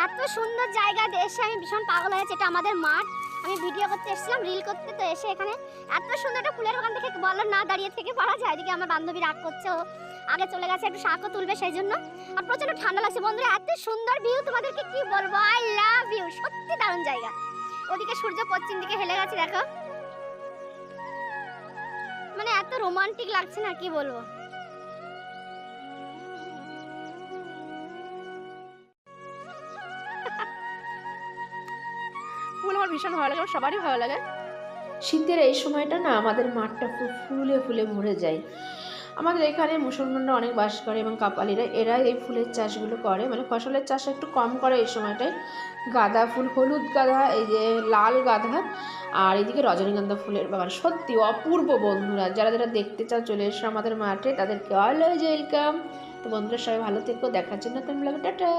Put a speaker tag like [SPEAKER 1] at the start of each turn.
[SPEAKER 1] এত সুন্দর জায়গা এসে আমি ভীষণ পাগল হয়েছে। এটা আমাদের মাঠ, আমি ভিডিও করতে এসেছিলাম, রিল করতে। তো এসে এখানে এত সুন্দর একটা ফুলের বাগান দেখে বললো না দাঁড়িয়ে থেকে পারা যায়। এদিকে আমার বান্ধবী রাগ করছে, ও আগে চলে গেছে, একটু শাকও তুলবে সেই জন্য। আর প্রচন্ড ঠান্ডা লাগছে বন্ধুরা, এত সুন্দর ভিউ তোমাদেরকে কি বলবো। আই লাভ ইউ, সত্যি দারুণ জায়গা। ওদিকে সূর্য পশ্চিম দিকে হেলে গেছে দেখো, মানে এত রোমান্টিক লাগছে না কি বলবো।
[SPEAKER 2] ফুল আমার ভীষণ ভালো লাগে, আমার সবারই ভালো লাগে। শীতের এই সময়টা না আমাদের মাঠটা খুব ফুলে ফুলে ভরে যায়। আমাদের এখানে মুসলমানরা অনেক বাস করে এবং কাপালিরা, এরা এই ফুলের চাষগুলো করে, মানে ফসলের চাষ একটু কম করে এই সময়টায়। গাঁদা ফুল, হলুদ গাঁদা, এই যে লাল গাঁদা, আর এদিকে রজনীগন্ধা ফুলের বাগান। সত্যি অপূর্ব বন্ধুরা, যারা যারা দেখতে চাও চলে এসো আমাদের মাঠে, তাদেরকে অলওয়েজ ওয়েলকাম। তো বন্ধুরা সবাই ভালো থেকো, দেখার জন্য তোমরা টাটা।